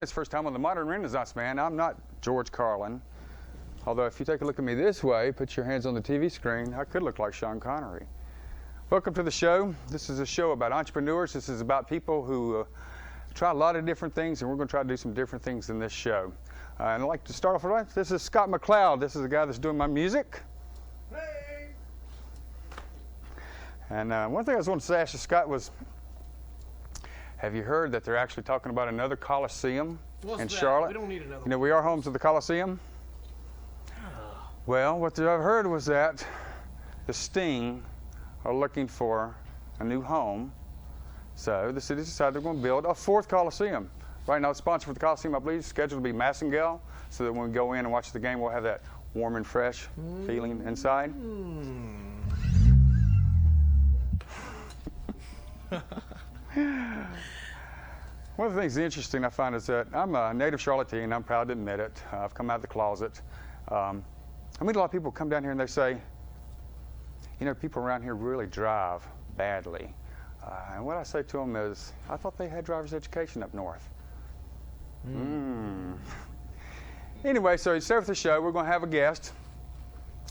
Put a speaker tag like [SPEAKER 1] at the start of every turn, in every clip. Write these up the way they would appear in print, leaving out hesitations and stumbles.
[SPEAKER 1] It's first time on the Modern Renaissance Man. I'm not George Carlin. Although if you take a look at me this way, put your hands on the TV screen, I could look like Sean Connery. Welcome to the show. This is a show about entrepreneurs. This is about people who try a lot of different things, and we're going to try to do some different things in this show. And I'd like to start off with this is ScottMcCloud. This is the guy that's doing my music. Hey. And one thing I was wanting to ask you, Scott, was have you heard that they're actually talking about another Coliseum in Charlotte?
[SPEAKER 2] We don't need another one.
[SPEAKER 1] You know, we are home to the Coliseum. Well, what I've heard was that the Sting are looking for a new home. So the city decided they're going to build a fourth Coliseum. Right now, the sponsor for the Coliseum, I believe, is scheduled to be Massengale, so that when we go in and watch the game, we'll have that warm and fresh feeling inside. One of the things interesting I find is that I'm a native Charlottean. I'm proud to admit it. I've come out of the closet. I meet a lot of people come down here and they say, you know, people around here really drive badly. And what I say to them is, I thought they had driver's education up north. Anyway, so you stay with the show. We're going to have a guest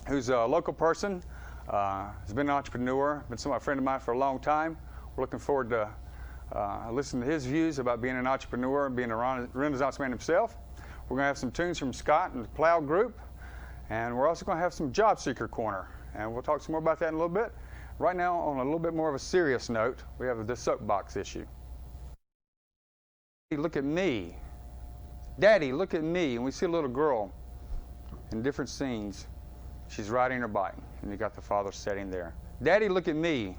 [SPEAKER 1] who's a local person, has been an entrepreneur, been a friend of mine for a long time. We're looking forward to listening to his views about being an entrepreneur and being a Renaissance man himself. We're going to have some tunes from Scott and the Cloud Group, and we're also going to have some Job Seeker Corner, and we'll talk some more about that in a little bit. Right now, on a little bit more of a serious note, we have the soapbox issue. Look at me. Daddy, look at me. And we see a little girl in different scenes. She's riding her bike, and you got the father sitting there. Daddy, look at me.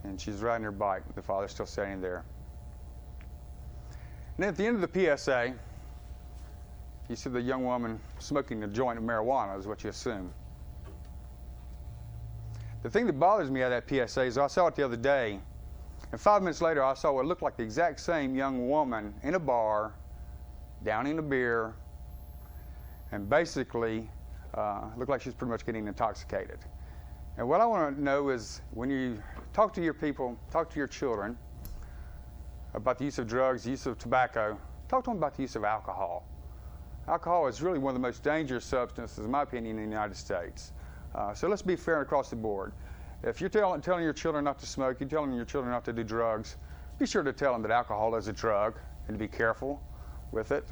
[SPEAKER 1] And she's riding her bike. The father's still sitting there. And then at the end of the PSA, you see the young woman smoking a joint of marijuana, is what you assume. The thing that bothers me out of that PSA is I saw it the other day, and 5 minutes later I saw what looked like the exact same young woman in a bar, downing a beer, and basically looked like she was pretty much getting intoxicated. And what I want to know is, when you talk to your people, talk to your children about the use of drugs, the use of tobacco, talk to them about the use of alcohol. Alcohol is really one of the most dangerous substances, in my opinion, in the United States. So let's be fair across the board. If you're telling your children not to smoke, you're telling your children not to do drugs, be sure to tell them that alcohol is a drug and to be careful with it.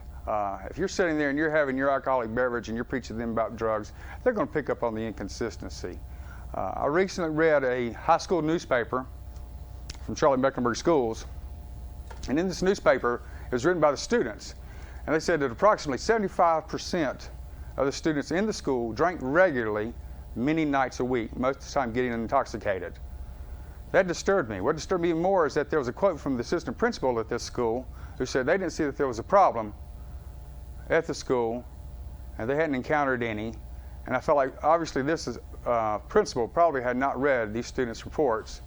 [SPEAKER 1] If you're sitting there and you're having your alcoholic beverage and you're preaching to them about drugs, they're going to pick up on the inconsistency. I recently read a high school newspaper from Charlotte Mecklenburg Schools, and in this newspaper, it was written by the students, and they said that approximately 75% of the students in the school drank regularly many nights a week, most of the time getting intoxicated. That disturbed me. What disturbed me even more is that there was a quote from the assistant principal at this school who said they didn't see that there was a problem at the school, and they hadn't encountered any. And I felt like obviously this is principal probably had not read these students' reports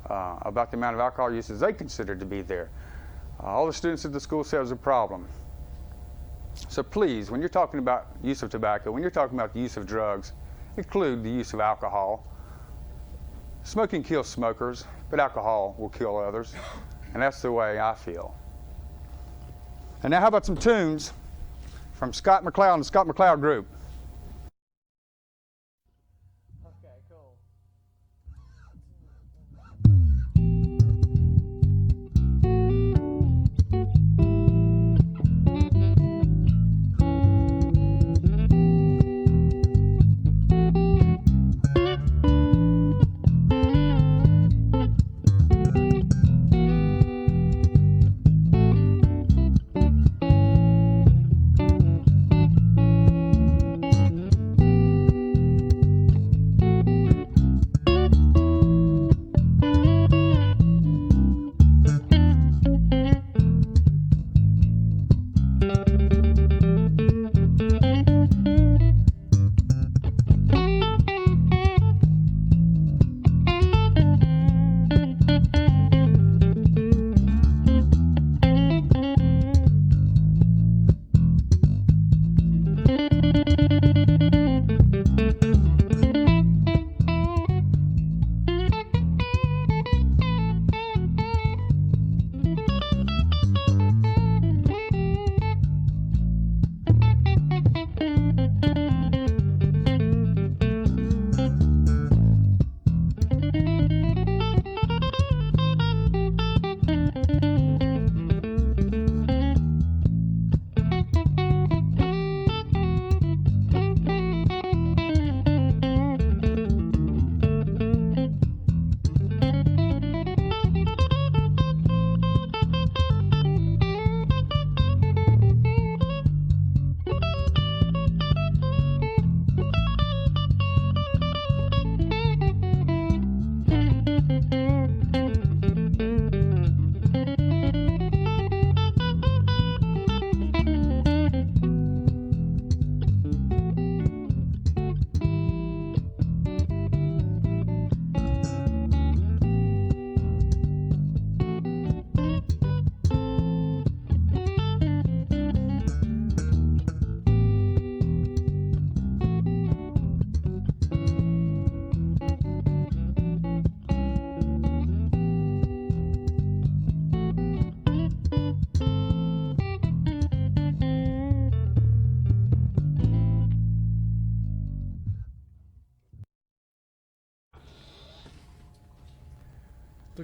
[SPEAKER 1] about the amount of alcohol uses they considered to be there. All the students at the school said it was a problem. So please, when you're talking about use of tobacco, when you're talking about the use of drugs, include the use of alcohol. Smoking kills smokers, but alcohol will kill others, and that's the way I feel. And now how about some tunes from ScottMcCloud and the ScottMcCloud Group.
[SPEAKER 2] Okay, cool.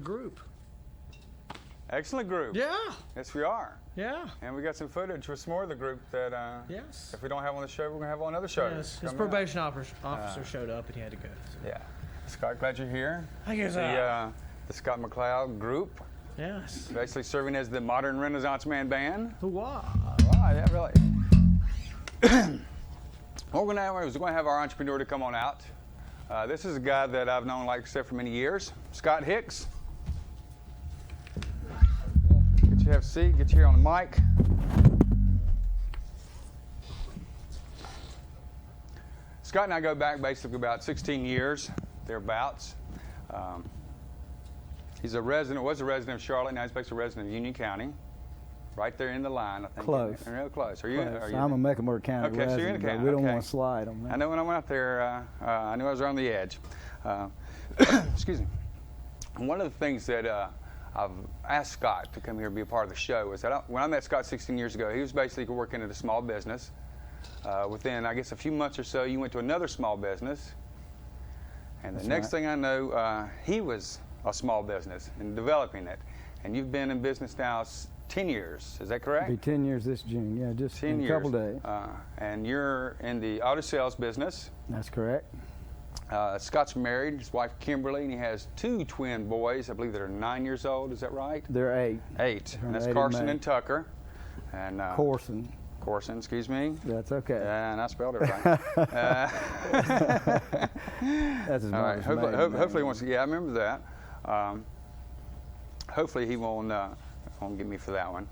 [SPEAKER 2] the group.
[SPEAKER 1] Excellent group.
[SPEAKER 2] Yeah.
[SPEAKER 1] Yes, we are.
[SPEAKER 2] Yeah.
[SPEAKER 1] And we got some footage with some more of the group that
[SPEAKER 2] Yes.
[SPEAKER 1] if we don't have on the show, we're going to have on another show.
[SPEAKER 2] Yes. His probation officer showed up and he had to go. So.
[SPEAKER 1] Yeah. Scott, glad you're here.
[SPEAKER 2] I guess
[SPEAKER 1] the ScottMcCloud group.
[SPEAKER 2] Yes.
[SPEAKER 1] Basically serving as the modern Renaissance man band.
[SPEAKER 2] Wow.
[SPEAKER 1] Wow, yeah, really. What we're going to have our entrepreneur to come on out. This is a guy that I've known, like I said, for many years. ScottHicks. Get you to have a seat. Get you here on the mic. Scott and I go back basically about 16 years, thereabouts. He's a resident, was a resident of Charlotte, now he's basically a resident of Union County. Right there in the line, I think.
[SPEAKER 3] Close.
[SPEAKER 1] Real close. Are you?
[SPEAKER 3] I'm a Mecklenburg County resident.
[SPEAKER 1] So you're in the county.
[SPEAKER 3] We don't want to slide on that.
[SPEAKER 1] I know when I went out there, I knew I was on the edge. Excuse me. And one of the things that I've asked Scott to come here and be a part of the show is that when I met Scott 16 years ago, he was basically working at a small business. Within, I guess, a few months or so, you went to another small business. And the next thing I know, he was a small business and developing it. And you've been in business now 10 years, is that correct?
[SPEAKER 3] It'll be 10 years this June, yeah, just
[SPEAKER 1] 10
[SPEAKER 3] in a
[SPEAKER 1] years.
[SPEAKER 3] couple days.
[SPEAKER 1] And you're in the auto sales business.
[SPEAKER 3] That's correct.
[SPEAKER 1] Scott's married, his wife Kimberly, and he has 2 twin boys, I believe that are 9 years old, is that right?
[SPEAKER 3] They're 8.
[SPEAKER 1] 8, and that's
[SPEAKER 3] 8 in
[SPEAKER 1] Carson
[SPEAKER 3] May.
[SPEAKER 1] and Tucker. And Corson, excuse me.
[SPEAKER 3] That's okay.
[SPEAKER 1] And I spelled it right.
[SPEAKER 3] That's his
[SPEAKER 1] all right.
[SPEAKER 3] mother's maiden
[SPEAKER 1] Hopefully,
[SPEAKER 3] name.
[SPEAKER 1] once I remember that. Hopefully, he won't get me for that one.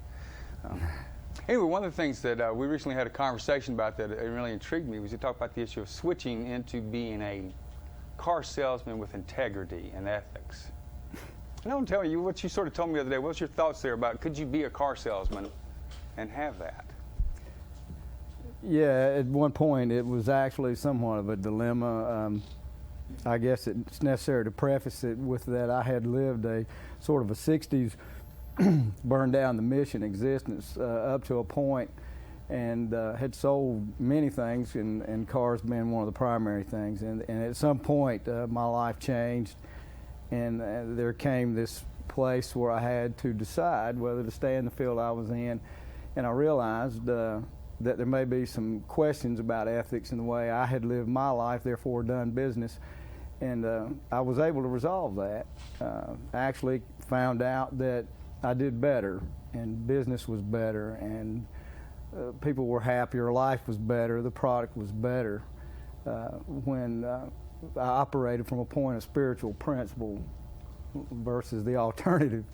[SPEAKER 1] Anyway, one of the things that we recently had a conversation about that really intrigued me was you talked about the issue of switching into being a car salesman with integrity and ethics. And I'm telling you what you sort of told me the other day. What's your thoughts there about could you be a car salesman and have that?
[SPEAKER 3] Yeah, at one point it was actually somewhat of a dilemma. I guess it's necessary to preface it with that I had lived a sort of a 60s burned down the mission existence up to a point, and had sold many things, and cars being one of the primary things. And at some point my life changed, and there came this place where I had to decide whether to stay in the field I was in, and I realized that there may be some questions about ethics and the way I had lived my life, therefore done business. And I was able to resolve that. I actually found out that I did better, and business was better, and people were happier, life was better, the product was better when I operated from a point of spiritual principle versus the alternative.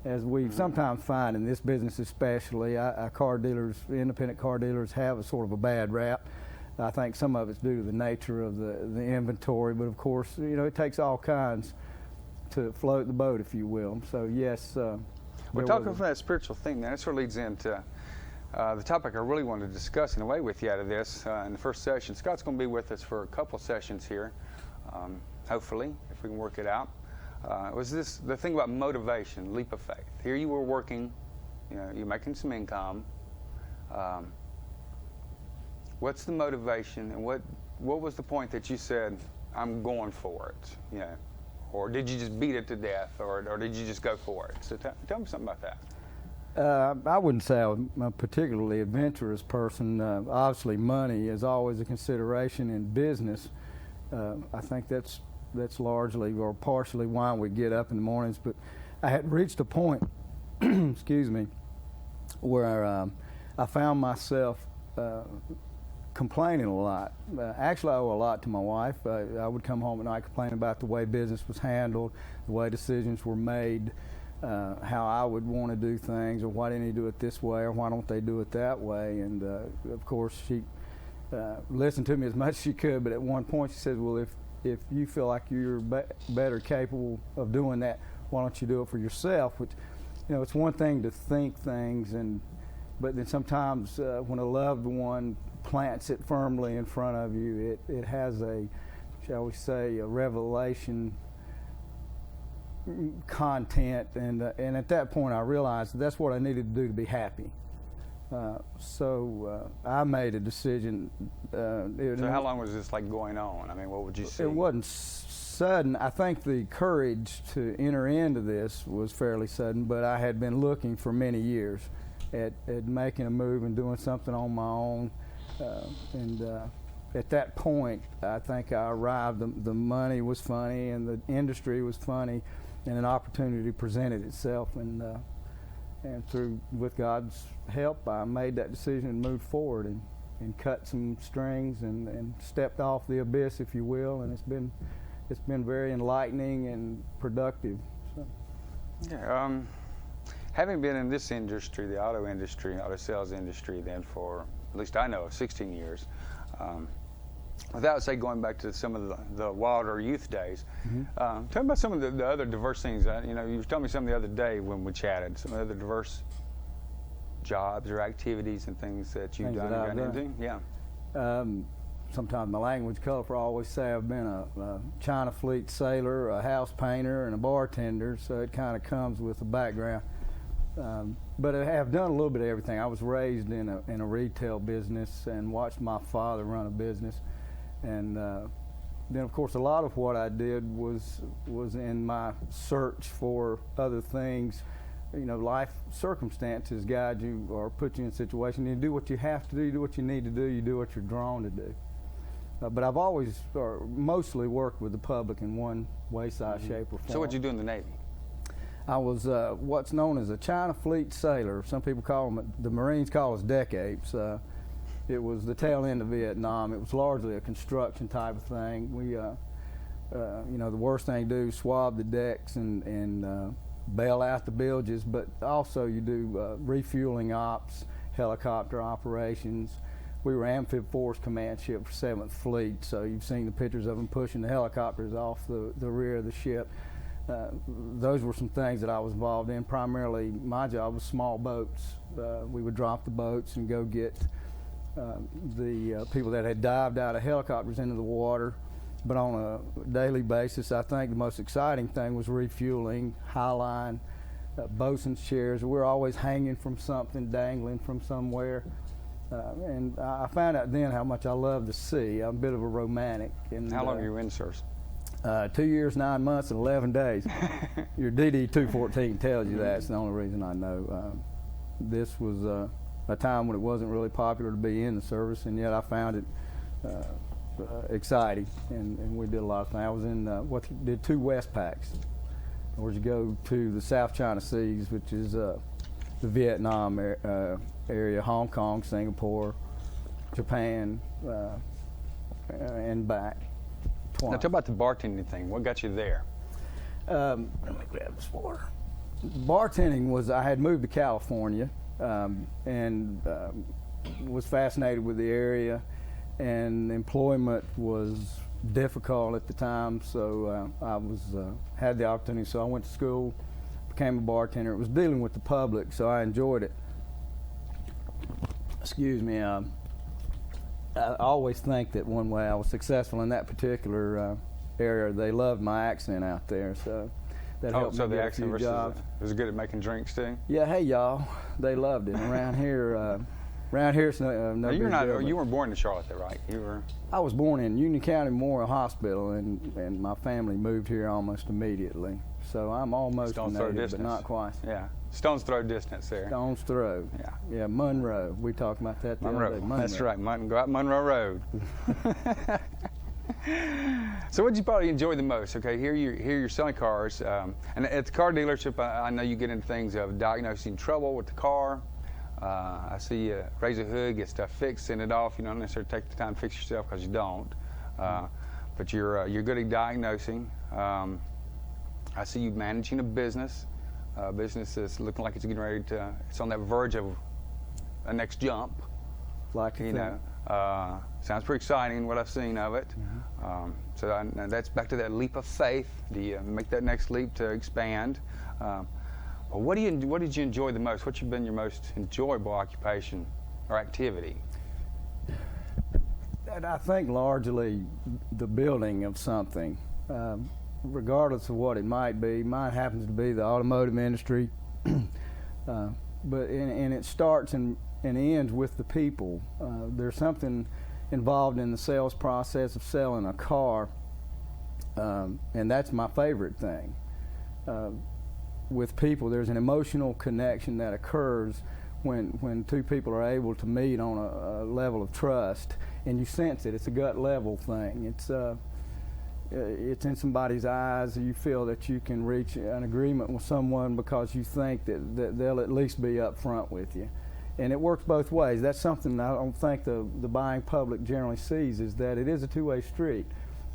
[SPEAKER 3] As we sometimes find in this business especially, car dealers, independent car dealers have a sort of a bad rap. I think some of it's due to the nature of the inventory, but of course, you know, it takes all kinds to float the boat, if you will. So yes.
[SPEAKER 1] We're talking from that spiritual thing, man. That sort of leads into the topic I really wanted to discuss in a way with you out of this in the first session. Scott's going to be with us for a couple sessions here, hopefully, if we can work it out. Was this the thing about motivation, leap of faith? Here you were working, you know, you're making some income. What's the motivation, and what was the point that you said, I'm going for it? You know, or did you just beat it to death, or did you just go for it? So tell me something about that.
[SPEAKER 3] I wouldn't say I'm a particularly adventurous person. Obviously, money is always a consideration in business. I think that's largely or partially why we get up in the mornings. But I had reached a point, excuse me, where I found myself complaining a lot. Actually, I owe a lot to my wife. I would come home at night complaining about the way business was handled, the way decisions were made, how I would want to do things, or why didn't he do it this way, or why don't they do it that way. And of course, she listened to me as much as she could, but at one point she said, well, if you feel like you're better capable of doing that, why don't you do it for yourself? Which, you know, it's one thing to think things, but then sometimes when a loved one plants it firmly in front of you, it has a, shall we say, a revelation content, and at that point I realized that's what I needed to do to be happy. So I made a decision.
[SPEAKER 1] So how long was this like going on? I mean, what would you say?
[SPEAKER 3] It wasn't sudden. I think the courage to enter into this was fairly sudden, but I had been looking for many years at making a move and doing something on my own. At that point, I think I arrived. The money was funny, and the industry was funny, and an opportunity presented itself. And with God's help, I made that decision and moved forward and cut some strings and stepped off the abyss, if you will. And it's been very enlightening and productive. So.
[SPEAKER 1] Yeah. Having been in this industry, the auto sales industry, then for at least I know 16 years. Without, say, going back to some of the wilder youth days, tell me about some of the other diverse things. You were telling me some the other day when we chatted, some of the other diverse jobs or activities and things that you've done and gotten into. Yeah.
[SPEAKER 3] Sometimes my language colorful. I always say I've been a China fleet sailor, a house painter, and a bartender, so it kind of comes with the background. But I have done a little bit of everything. I was raised in a retail business and watched my father run a business. And then, of course, a lot of what I did was in my search for other things. Life circumstances guide you or put you in a situation. You do what you have to do, you do what you need to do, you do what you're drawn to do. But I've always, or mostly, worked with the public in one way, size, shape, or form.
[SPEAKER 1] So what'd you do in the Navy?
[SPEAKER 3] I was what's known as a China fleet sailor. Some people call them, the Marines call us deck apes. It was the tail end of Vietnam. It was largely a construction type of thing. We, the worst thing to do is swab the decks and bail out the bilges, but also you do refueling ops, helicopter operations. We were Amphib Force Command Ship for 7th Fleet, so you've seen the pictures of them pushing the helicopters off the rear of the ship. Those were some things that I was involved in. Primarily, my job was small boats. We would drop the boats and go get the people that had dived out of helicopters into the water. But on a daily basis, I think the most exciting thing was refueling, highline, bosun's chairs. We're always hanging from something, dangling from somewhere. And I found out then how much I love the sea. I'm a bit of a romantic. And,
[SPEAKER 1] how long were you in service?
[SPEAKER 3] 2 years, 9 months, and 11 days. Your DD 214 tells you that. It's the only reason I know. This was a time when it wasn't really popular to be in the service, and yet I found it exciting, and we did a lot of things. I was in did 2 Westpacks, where you go to the South China Seas, which is the Vietnam area, Hong Kong, Singapore, Japan, and back.
[SPEAKER 1] Now, talk about the bartending thing. What got you there?
[SPEAKER 3] Let me grab this water. Bartending was, I had moved to California and was fascinated with the area, and employment was difficult at the time, so I had the opportunity. So I went to school, became a bartender. It was dealing with the public, so I enjoyed it. Excuse me. I always think that one way I was successful in that particular area. They loved my accent out there, so that helped me get a few jobs.
[SPEAKER 1] Was good at making drinks too?
[SPEAKER 3] Yeah, hey y'all, they loved it. Around here, it's no big deal.
[SPEAKER 1] You weren't born in Charlotte, though, right? You were.
[SPEAKER 3] I was born in Union County Memorial Hospital, and my family moved here almost immediately. So I'm almost a native, but not quite.
[SPEAKER 1] Yeah, stone's throw distance there.
[SPEAKER 3] Stone's throw. Yeah, Monroe. We talked about that the other day. Monroe.
[SPEAKER 1] That's right. Go out Monroe Road. So what did you probably enjoy the most? Okay, here you're selling cars, and at the car dealership, I know you get into things of diagnosing trouble with the car. I see you raise a hood, get stuff fixed, send it off. You don't necessarily take the time to fix yourself because you don't, but you're good at diagnosing. I see you managing a business. Business is looking like it's getting ready to. It's on that verge of a next jump. Sounds pretty exciting what I've seen of it. So that's back to that leap of faith. Do you make that next leap to expand? Well, what did you enjoy the most? What's been your most enjoyable occupation or activity?
[SPEAKER 3] I think largely the building of something, regardless of what it might be. Mine happens to be the automotive industry, but it starts and ends with the people. There's something involved in the sales process of selling a car And that's my favorite thing. With people, there's an emotional connection that occurs when two people are able to meet on a level of trust, and you sense it. It's a gut level thing. It's in somebody's eyes. You feel that you can reach an agreement with someone because you think that they'll at least be up front with you. And it works both ways. That's something I don't think the buying public generally sees, is that it is a two-way street.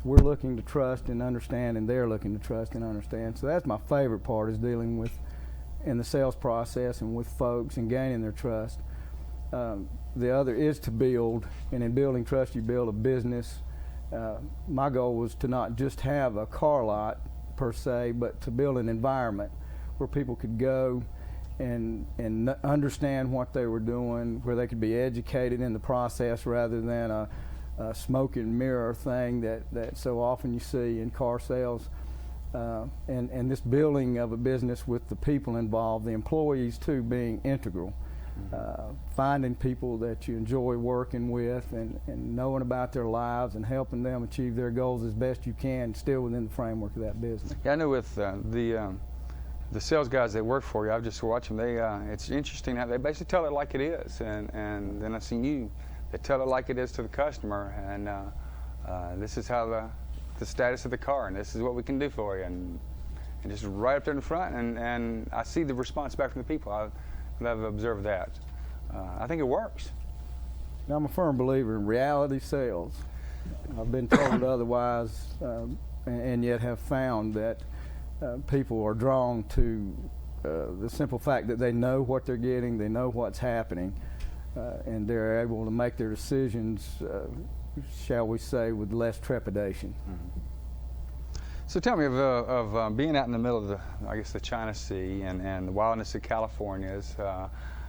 [SPEAKER 3] We're looking to trust and understand, and they're looking to trust and understand. So that's my favorite part, is dealing with in the sales process and with folks and gaining their trust. The other is to build, and in building trust, you build a business. My goal was to not just have a car lot per se, but to build an environment where people could go and understand what they were doing, where they could be educated in the process rather than a smoke and mirror thing that so often you see in car sales. And this building of a business with the people involved, the employees too being integral. Finding people that you enjoy working with and knowing about their lives and helping them achieve their goals as best you can, still within the framework of that business.
[SPEAKER 1] Yeah, I know with the sales guys that work for you, I've just watched them. It's interesting how they basically tell it like it is, and then I've seen you that tell it like it is to the customer, and this is how the status of the car, and this is what we can do for you, and just right up there in the front, and I see the response back from the people. I've observed that. I think it works.
[SPEAKER 3] I'm a firm believer in reality sales. I've been told otherwise, and yet have found that people are drawn to the simple fact that they know what they're getting, they know what's happening, and they're able to make their decisions, shall we say, with less trepidation.
[SPEAKER 1] Mm-hmm. So tell me of being out in the middle of the China Sea and the wildness of California.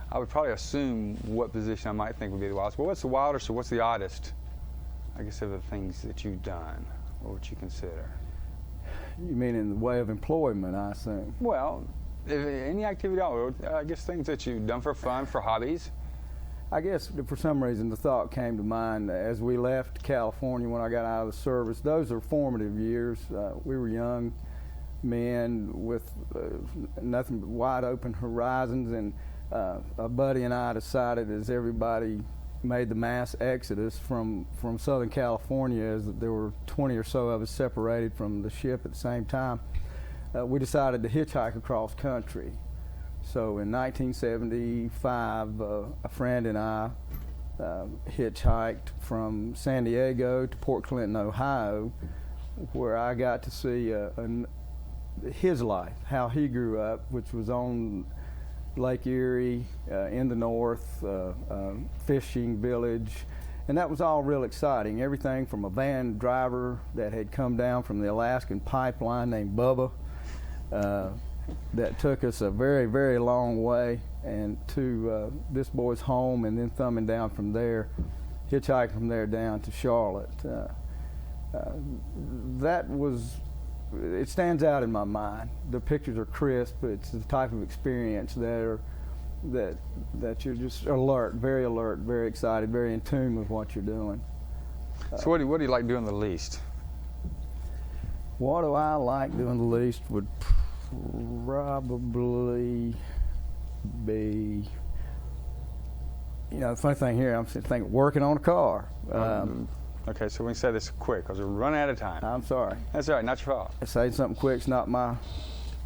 [SPEAKER 1] I would probably assume what position I might think would be the wildest. But what's the wildest or what's the oddest, I guess, of the things that you've done? What would you consider?
[SPEAKER 3] You mean in the way of employment, I assume?
[SPEAKER 1] Well, any activity at all. I guess things that you've done for fun, for hobbies.
[SPEAKER 3] I guess for some reason the thought came to mind as we left California when I got out of the service. Those are formative years. We were young men with nothing but wide open horizons, and a buddy and I decided, as everybody made the mass exodus from Southern California, as there were 20 or so of us separated from the ship at the same time, we decided to hitchhike across country. So in 1975, a friend and I hitchhiked from San Diego to Port Clinton, Ohio, where I got to see his life, how he grew up, which was on Lake Erie in the north, fishing village, and that was all real exciting. Everything from a van driver that had come down from the Alaskan pipeline named Bubba, that took us a very, very long way, and to this boy's home, and then thumbing down from there, hitchhiking from there down to Charlotte. That was, it stands out in my mind. The pictures are crisp. It's the type of experience that you're just alert, very excited, very in tune with what you're doing.
[SPEAKER 1] So what do you like doing the least?
[SPEAKER 3] What do I like doing the least would probably be, the funny thing here, I'm thinking working on a car.
[SPEAKER 1] Okay, so we can say this quick because we're running out of time.
[SPEAKER 3] I'm sorry.
[SPEAKER 1] That's all right, not your fault.
[SPEAKER 3] Saying something quick's not my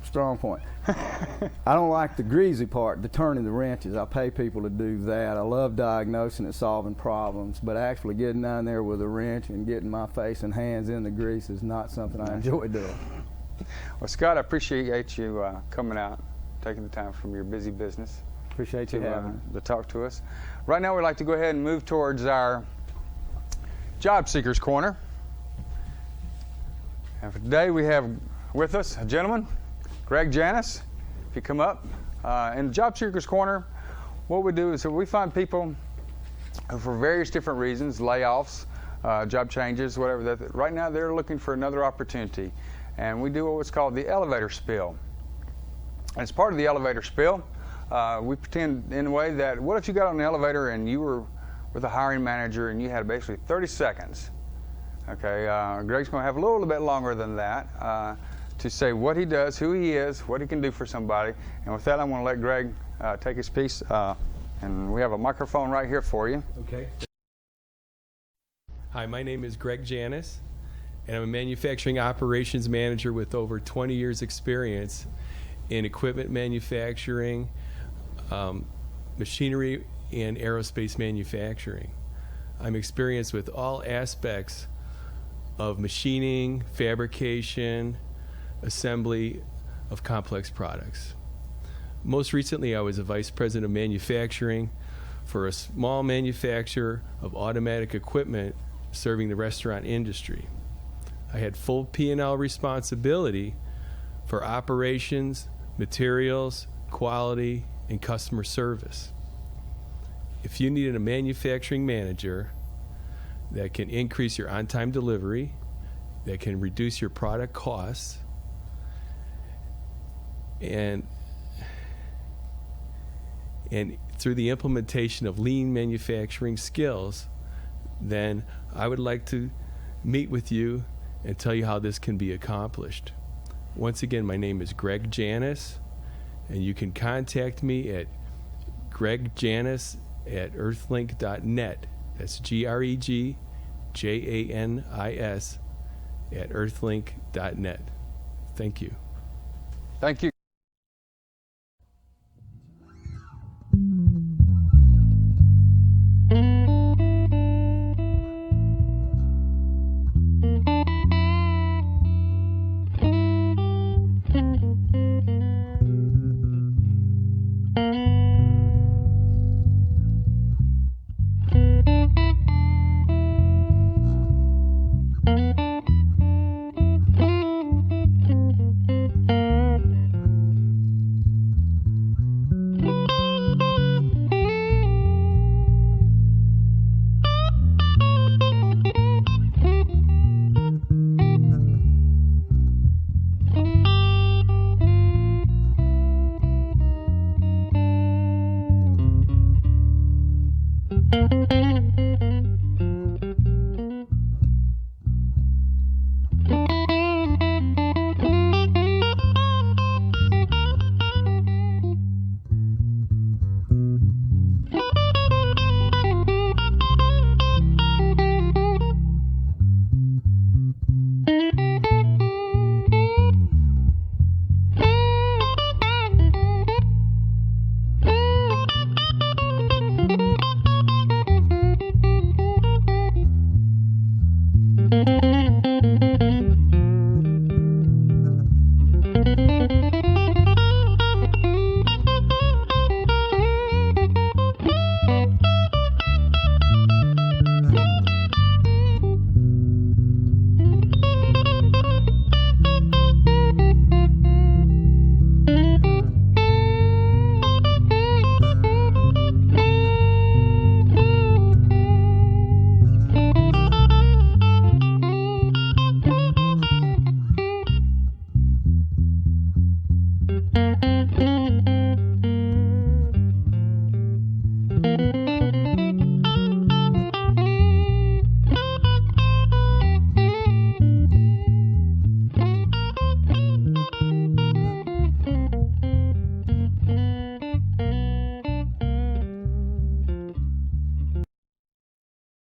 [SPEAKER 3] strong point. I don't like the greasy part, the turning the wrenches. I pay people to do that. I love diagnosing and solving problems, but actually getting down there with a wrench and getting my face and hands in the grease is not something I enjoy doing.
[SPEAKER 1] Well, Scott, I appreciate you coming out, taking the time from your busy business.
[SPEAKER 3] Appreciate you having me.
[SPEAKER 1] To talk to us. Right now, we'd like to go ahead and move towards our Job Seekers Corner. And for today, we have with us a gentleman, Greg Janis. If you come up, in the Job Seekers Corner, what we do is we find people who, for various different reasons, layoffs, job changes, whatever, that right now they're looking for another opportunity. And we do what's called the elevator spill. And as part of the elevator spill, we pretend in a way that, what if you got on the elevator and you were with a hiring manager and you had basically 30 seconds Okay, Greg's going to have a little bit longer than that to say what he does, who he is, what he can do for somebody. And with that, I'm going to let Greg take his piece. And we have a microphone right here for you.
[SPEAKER 4] Okay. Hi, my name is Greg Janis, and I'm a manufacturing operations manager with over 20 years experience in equipment manufacturing, machinery, and aerospace manufacturing. I'm experienced with all aspects of machining, fabrication, assembly of complex products. Most recently, I was a vice president of manufacturing for a small manufacturer of automatic equipment serving the restaurant industry. I had full P&L responsibility for operations, materials, quality, and customer service. If you needed a manufacturing manager that can increase your on-time delivery, that can reduce your product costs, and through the implementation of lean manufacturing skills, then I would like to meet with you and tell you how this can be accomplished. Once again, my name is Greg Janis, and you can contact me at gregjanis@earthlink.net. That's GREGJANIS @earthlink.net. Thank you.
[SPEAKER 1] Thank you.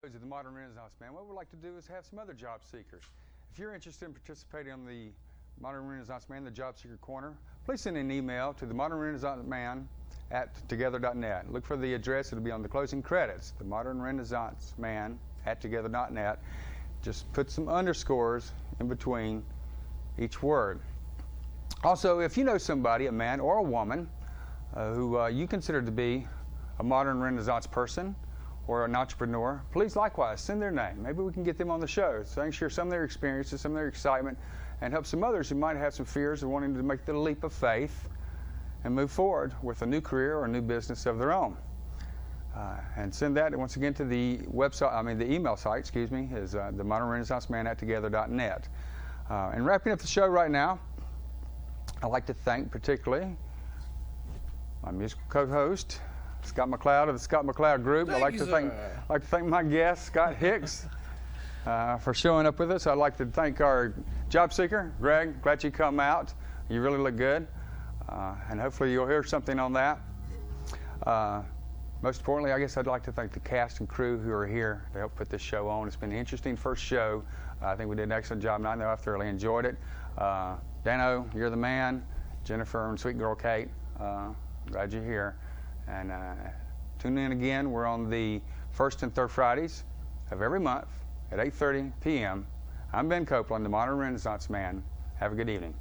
[SPEAKER 1] Of the Modern Renaissance Man, what we'd like to do is have some other job seekers. If you're interested in participating on the Modern Renaissance Man, the Job Seeker Corner, please send an email to the Modern Renaissance Man at together.net. Look for the address, it'll be on the closing credits, the Modern Renaissance Man at together.net. Just put some underscores in between each word. Also, if you know somebody, a man or a woman, who you consider to be a modern Renaissance person, or an entrepreneur, please likewise send their name. Maybe we can get them on the show so they can share some of their experiences, some of their excitement, and help some others who might have some fears of wanting to make the leap of faith and move forward with a new career or a new business of their own. And send that once again to the website, the email site, is the Modern Renaissance Man at together.net. And wrapping up the show right now, I'd like to thank particularly my musical co-host, ScottMcCloud of the ScottMcCloud Group. I'd like to thank my guest, ScottHicks. for showing up with us. I'd like to thank our job seeker, Greg. Glad you come out. You really look good. And hopefully you'll hear something on that. Most importantly, I guess I'd like to thank the cast and crew who are here to help put this show on. It's been an interesting first show. I think we did an excellent job, and I know I thoroughly enjoyed it. Dano, you're the man. Jennifer and sweet girl Kate, glad you're here. And tune in again. We're on the first and third Fridays of every month at 8:30 p.m. I'm Ben Copeland, the Modern Renaissance Man. Have a good evening.